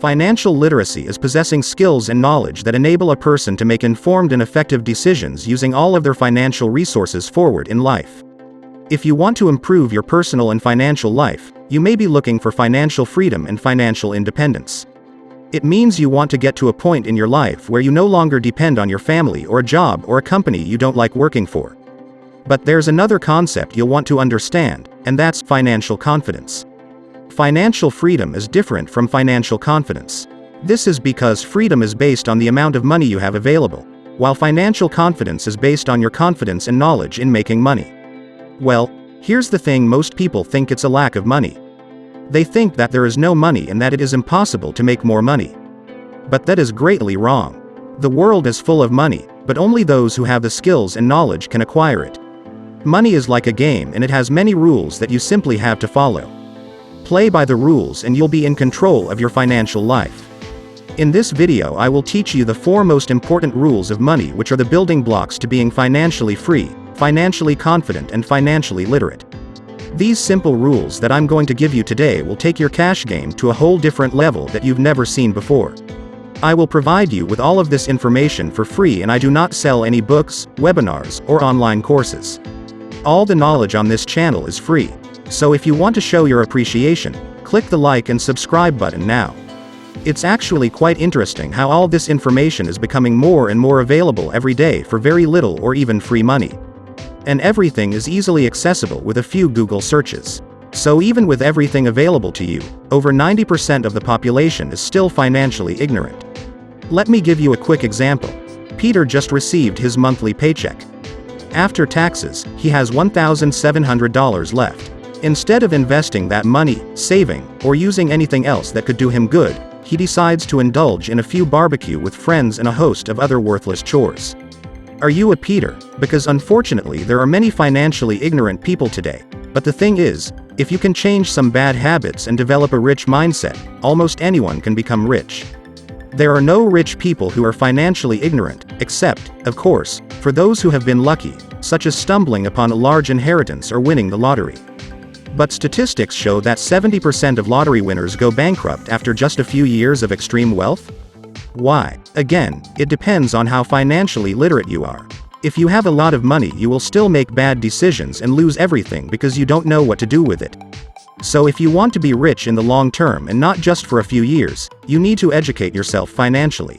Financial literacy is possessing skills and knowledge that enable a person to make informed and effective decisions using all of their financial resources forward in life. If you want to improve your personal and financial life, you may be looking for financial freedom and financial independence. It means you want to get to a point in your life where you no longer depend on your family or a job or a company you don't like working for. But there's another concept you'll want to understand, and that's financial confidence. Financial freedom is different from financial confidence. This is because freedom is based on the amount of money you have available, while financial confidence is based on your confidence and knowledge in making money. Well, here's the thing: most people think it's a lack of money. They think that there is no money and that it is impossible to make more money. But that is greatly wrong. The world is full of money, but only those who have the skills and knowledge can acquire it. Money is like a game, and it has many rules that you simply have to follow. Play by the rules and you'll be in control of your financial life. In this video I will teach you the 4 most important rules of money, which are the building blocks to being financially free, financially confident and financially literate. These simple rules that I'm going to give you today will take your cash game to a whole different level that you've never seen before. I will provide you with all of this information for free, and I do not sell any books, webinars, or online courses. All the knowledge on this channel is free. So if you want to show your appreciation, click the like and subscribe button now. It's actually quite interesting how all this information is becoming more and more available every day for very little or even free money. And everything is easily accessible with a few Google searches. So even with everything available to you, over 90% of the population is still financially ignorant. Let me give you a quick example. Peter just received his monthly paycheck. After taxes, he has $1,700 left. Instead of investing that money, saving, or using anything else that could do him good, he decides to indulge in a few barbecue with friends and a host of other worthless chores. Are you a Peter? Because unfortunately there are many financially ignorant people today. But the thing is, if you can change some bad habits and develop a rich mindset, almost anyone can become rich. There are no rich people who are financially ignorant, except, of course, for those who have been lucky, such as stumbling upon a large inheritance or winning the lottery. But statistics show that 70% of lottery winners go bankrupt after just a few years of extreme wealth. Why? Again, it depends on how financially literate you are. If you have a lot of money, you will still make bad decisions and lose everything because you don't know what to do with it. So if you want to be rich in the long term and not just for a few years, you need to educate yourself financially.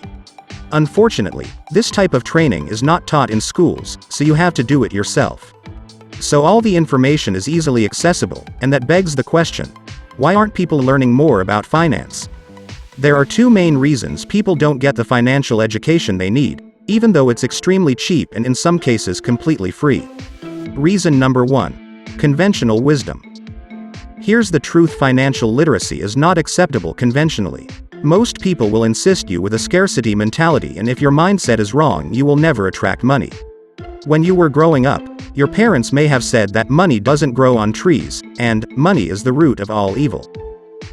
Unfortunately, this type of training is not taught in schools, so you have to do it yourself. So all the information is easily accessible, and that begs the question: why aren't people learning more about finance? There are 2 main reasons people don't get the financial education they need, even though it's extremely cheap and in some cases completely free. Reason number 1: conventional wisdom. Here's the truth: financial literacy is not acceptable conventionally. Most people will insist you with a scarcity mentality, and if your mindset is wrong, you will never attract money. When you were growing up, your parents may have said that money doesn't grow on trees, and money is the root of all evil.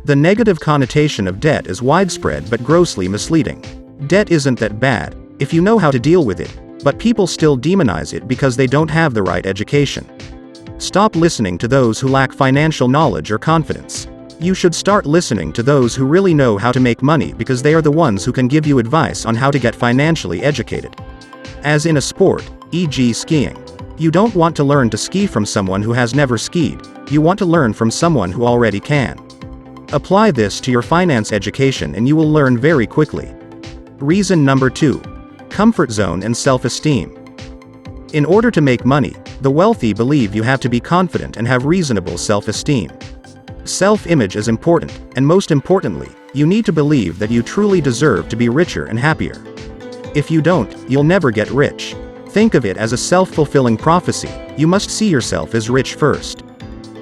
The negative connotation of debt is widespread but grossly misleading. Debt isn't that bad, if you know how to deal with it, but people still demonize it because they don't have the right education. Stop listening to those who lack financial knowledge or confidence. You should start listening to those who really know how to make money, because they are the ones who can give you advice on how to get financially educated. As in a sport, e.g. skiing. You don't want to learn to ski from someone who has never skied, you want to learn from someone who already can. Apply this to your finance education and you will learn very quickly. Reason number 2: comfort zone and self-esteem. In order to make money, the wealthy believe you have to be confident and have reasonable self-esteem. Self-image is important, and most importantly, you need to believe that you truly deserve to be richer and happier. If you don't, you'll never get rich. Think of it as a self-fulfilling prophecy: you must see yourself as rich first.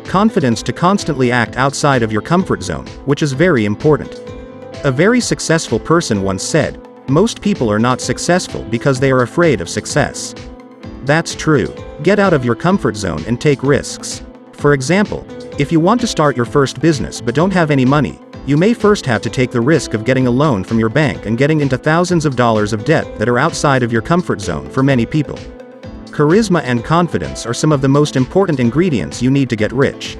Confidence to constantly act outside of your comfort zone, which is very important. A very successful person once said, "Most people are not successful because they are afraid of success." That's true. Get out of your comfort zone and take risks. For example, if you want to start your first business but don't have any money, you may first have to take the risk of getting a loan from your bank and getting into thousands of dollars of debt that are outside of your comfort zone for many people. Charisma and confidence are some of the most important ingredients you need to get rich.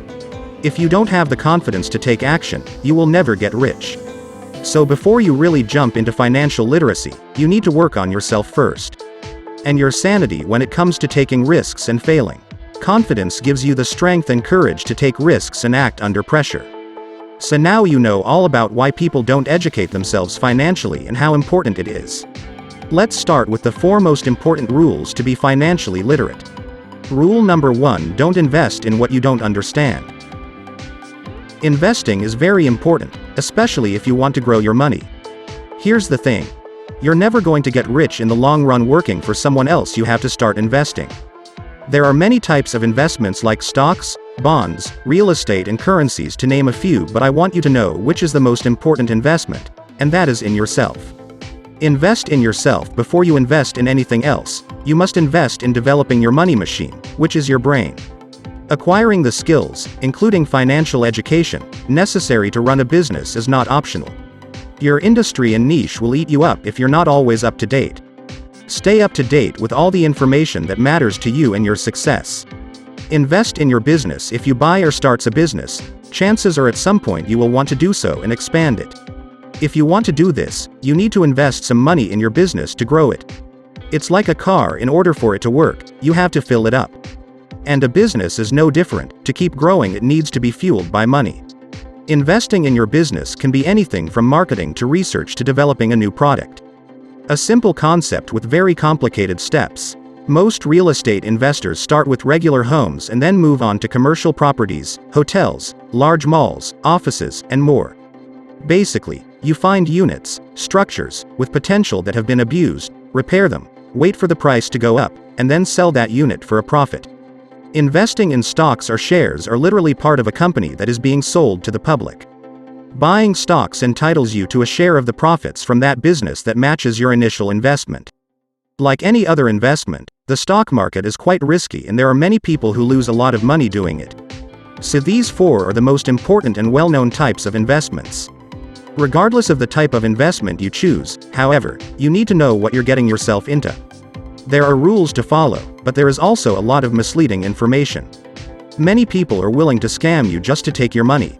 If you don't have the confidence to take action, you will never get rich. So before you really jump into financial literacy, you need to work on yourself first. And your sanity when it comes to taking risks and failing. Confidence gives you the strength and courage to take risks and act under pressure. So now you know all about why people don't educate themselves financially and how important it is. Let's start with the 4 most important rules to be financially literate. Rule number 1: don't invest in what you don't understand. Investing is very important, especially if you want to grow your money. Here's the thing. You're never going to get rich in the long run working for someone else. You have to start investing. There are many types of investments like stocks, bonds, real estate and currencies to name a few, but I want you to know which is the most important investment, and that is in yourself. Invest in yourself before you invest in anything else. You must invest in developing your money machine, which is your brain. Acquiring the skills, including financial education, necessary to run a business is not optional. Your industry and niche will eat you up if you're not always up to date. Stay up to date with all the information that matters to you and your success. Invest in your business. If you buy or starts a business, chances are at some point you will want to do so and expand it. If you want to do this, you need to invest some money in your business to grow it. It's like a car. In order for it to work, you have to fill it up. And a business is no different. To keep growing, it needs to be fueled by money. Investing in your business can be anything from marketing to research to developing a new product. A simple concept with very complicated steps. Most real estate investors start with regular homes and then move on to commercial properties, hotels, large malls, offices, and more. Basically, you find units, structures, with potential that have been abused, repair them, wait for the price to go up, and then sell that unit for a profit. Investing in stocks or shares are literally part of a company that is being sold to the public. Buying stocks entitles you to a share of the profits from that business that matches your initial investment. Like any other investment, the stock market is quite risky and there are many people who lose a lot of money doing it. So these 4 are the most important and well-known types of investments. Regardless of the type of investment you choose, however, you need to know what you're getting yourself into. There are rules to follow, but there is also a lot of misleading information. Many people are willing to scam you just to take your money.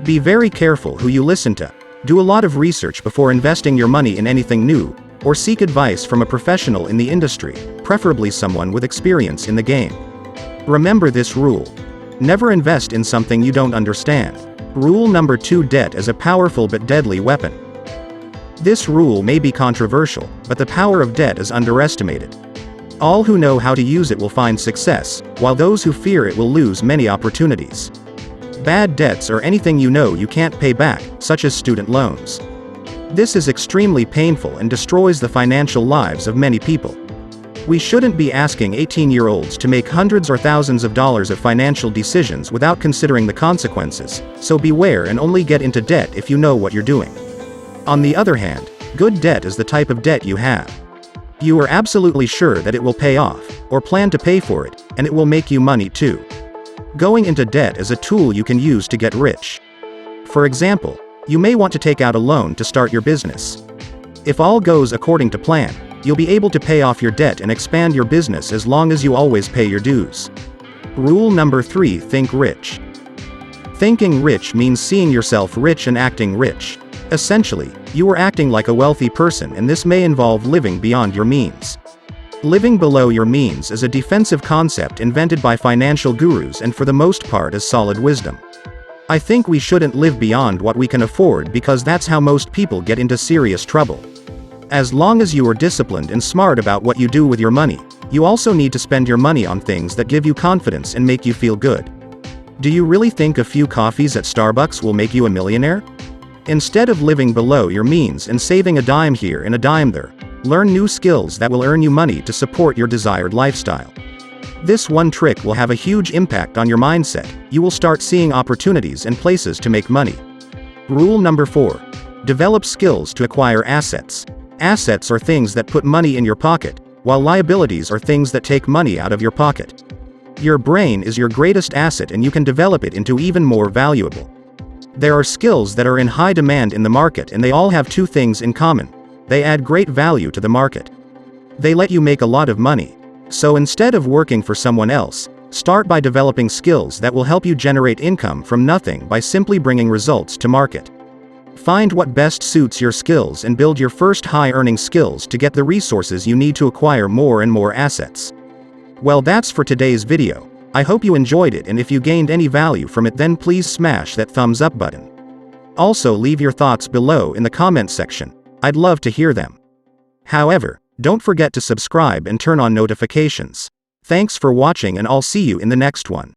Be very careful who you listen to. Do a lot of research before investing your money in anything new, or seek advice from a professional in the industry, preferably someone with experience in the game. Remember this rule. Never invest in something you don't understand. Rule number 2: debt is a powerful but deadly weapon. This rule may be controversial, but the power of debt is underestimated. All who know how to use it will find success, while those who fear it will lose many opportunities. Bad debts are anything you know you can't pay back, such as student loans. This is extremely painful and destroys the financial lives of many people. We shouldn't be asking 18-year-olds to make hundreds or thousands of dollars of financial decisions without considering the consequences, so beware and only get into debt if you know what you're doing. On the other hand, good debt is the type of debt you have. You are absolutely sure that it will pay off, or plan to pay for it, and it will make you money too. Going into debt is a tool you can use to get rich. For example, you may want to take out a loan to start your business. If all goes according to plan, you'll be able to pay off your debt and expand your business as long as you always pay your dues. Rule number 3: think rich. Thinking rich means seeing yourself rich and acting rich. Essentially, you are acting like a wealthy person, and this may involve living beyond your means. Living below your means is a defensive concept invented by financial gurus and for the most part is solid wisdom. I think we shouldn't live beyond what we can afford because that's how most people get into serious trouble. As long as you are disciplined and smart about what you do with your money, you also need to spend your money on things that give you confidence and make you feel good. Do you really think a few coffees at Starbucks will make you a millionaire? Instead of living below your means and saving a dime here and a dime there, learn new skills that will earn you money to support your desired lifestyle. This one trick will have a huge impact on your mindset. You will start seeing opportunities and places to make money. Rule number 4. Develop skills to acquire assets. Assets are things that put money in your pocket, while liabilities are things that take money out of your pocket. Your brain is your greatest asset and you can develop it into even more valuable. There are skills that are in high demand in the market and they all have 2 things in common. They add great value to the market. They let you make a lot of money. So instead of working for someone else, start by developing skills that will help you generate income from nothing by simply bringing results to market. Find what best suits your skills and build your first high-earning skills to get the resources you need to acquire more and more assets. Well, that's for today's video. I hope you enjoyed it, and if you gained any value from it, then please smash that thumbs up button. Also, leave your thoughts below in the comments section. I'd love to hear them. However, don't forget to subscribe and turn on notifications. Thanks for watching, and I'll see you in the next one.